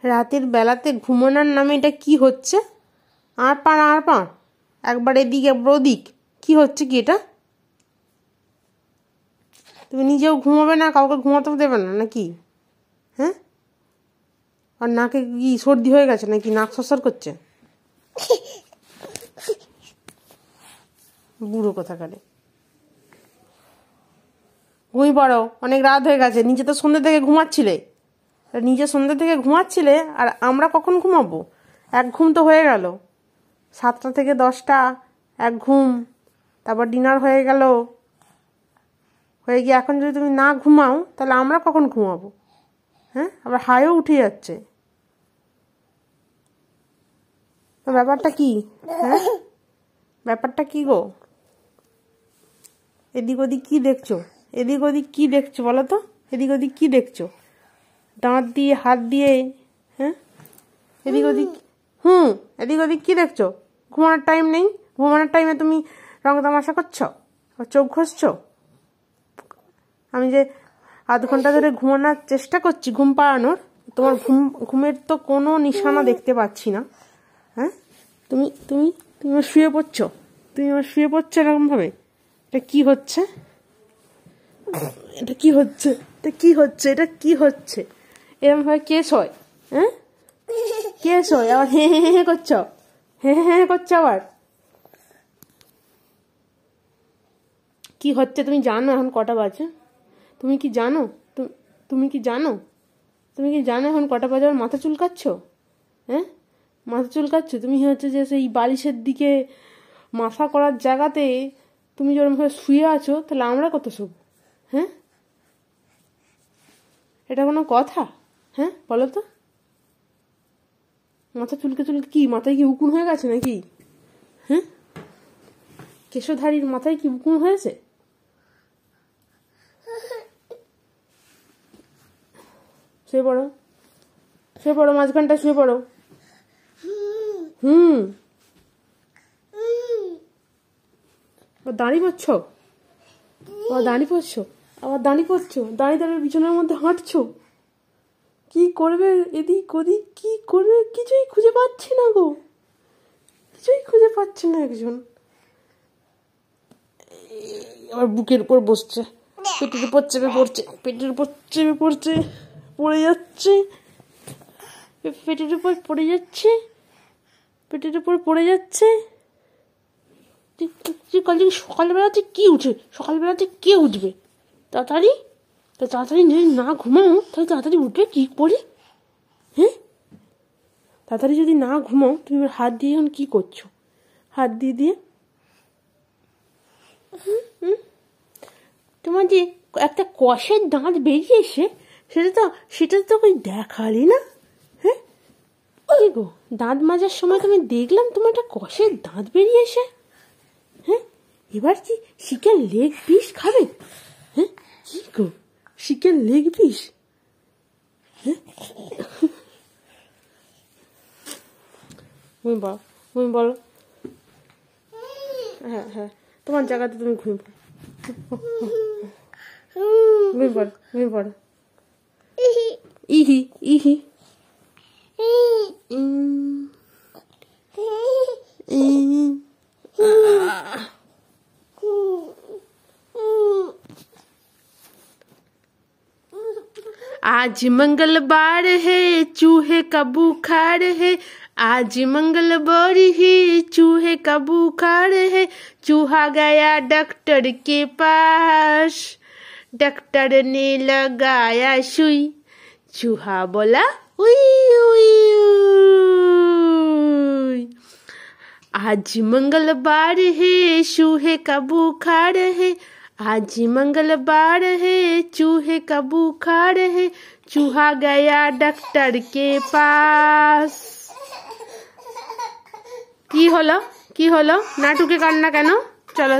রাতের বেলাতে ঘুমানোর নামে এটা কি হচ্ছে? আর পার একবার এদিক একবার ওদিক, কি হচ্ছে কি এটা? তুমি নিজেও ঘুমাবে না, কাউকে ঘুমাতেও দেবে না নাকি? হ্যাঁ, আর নাকে কি সর্দি হয়ে গেছে নাকি? নাক সরসর করছে? বুড়ো কোথাকারে। ঘুমিয়ে পড়ো, অনেক রাত হয়ে গেছে। নিজে তো সন্ধ্যে থেকে ঘুমাচ্ছিলে, আর আমরা কখন ঘুমাবো? এক ঘুম তো হয়ে গেল, 7টা থেকে 10টা এক ঘুম, তারপর ডিনার হয়ে গেল, হয়ে গিয়ে এখন যদি তুমি না ঘুমাও তাহলে আমরা কখন ঘুমাবো? হ্যাঁ, আবার হাইও উঠে যাচ্ছে। ব্যাপারটা কি? হ্যাঁ, ব্যাপারটা কি গো? এদিক ওদিক কি দেখছো বলো তো? এদিক ওদিক কি দেখছো? দাঁত দিয়ে হাত দিয়ে, হ্যাঁ, এদিক ওদিক কি দেখছো? ঘুমানোর টাইম নেই? ঘুমানোর টাইমে তুমি রং তামাশা করছো, চোখ ঘষছো। আমি যে আধ ঘন্টা ধরে ঘুমানোর চেষ্টা করছি, ঘুম পাড়ানোর, তোমার ঘুমের তো কোনো নিশানা দেখতে পাচ্ছি না। হ্যাঁ, তুমি তুমি তুমি শুয়ে পড়ছো, এরকম ভাবে। এটা কি হচ্ছে? এরকম ভাবে কে শোয়? হ্যাঁ, কে শোয়? আবার হ্যাঁ করছো, আবার কি হচ্ছে? তুমি জানো এখন কটা বাজে? তুমি কি জানো এখন কটা বাজে? আবার মাথা চুলকাচ্ছ? হ্যাঁ, মাথা চুলকাচ্ছ তুমি হচ্ছে যে সেই বালিশের দিকে মাথা করার জায়গাতে তুমি যেরকম ভাবে শুয়ে আছো, তাহলে আমরা কত শোব? হ্যাঁ, এটা কোনো কথা? হ্যাঁ বলো তো। মাথা চুলকে কি মাথায় কি উকুন হয়ে গেছে নাকি? হ্যাঁ, কেশধারীর মাথায় কি উকুন হয়েছে? শুয়ে পড়ো, মাঝখানটা শুয়ে পড়ো। দাঁড়িয়ে পড়ছো, দাঁড়িয়ে বিছানার মধ্যে হাঁটছো। কি করবে এদিক ওদিক, কি করবে কিছুই খুঁজে পাচ্ছি না গো, একজন। আবার বুকের উপর বসছে, পেটের উপর চেপে পড়ছে, পড়ে যাচ্ছে, পেটের উপর পড়ে যাচ্ছে। সকালবেলাতে কে উঠবে? তাড়াতাড়ি যদি না ঘুমাও তাহলে তাড়াতাড়ি উঠবে কি করে? হ্যাঁ, তাড়াতাড়ি যদি না ঘুমাও, তুমি হাত দিয়ে এখন কি করছো? হাত দিয়ে তোমার যে একটা কষের দাঁত বেরিয়েছে, সেটা তো ওই দেখালি না। হ্যাঁ, ওই গো, দাঁত মাজার সময় তুমি দেখলাম তোমার একটা কষের দাঁত বেরিয়েছে। হ্যাঁ, এবার কি চিকেন লেগ পিস খাবে? হ্যাঁ, কি গো, চিকেন লেগ পিস? হ্যাঁ, তুমি বলো। হ্যাঁ, তোমার জায়গাতে তুমি ঘুমিয়ে পড়ো। ইহি आज मंगलवार है, चूहे का बुखार है। आज मंगलवार है, चूहे का बुखार है। चूहा गया डॉक्टर के पास, डॉक्टर ने लगाया सुई। चूहा बोला उई उई उई। आज मंगलवार है, चूहे का बुखार है। आज मंगलवार है, चूहे का बुखार है। चूहा गया डॉक्टर के पास। কি হলো নাটুকে কান্না কেন? চলো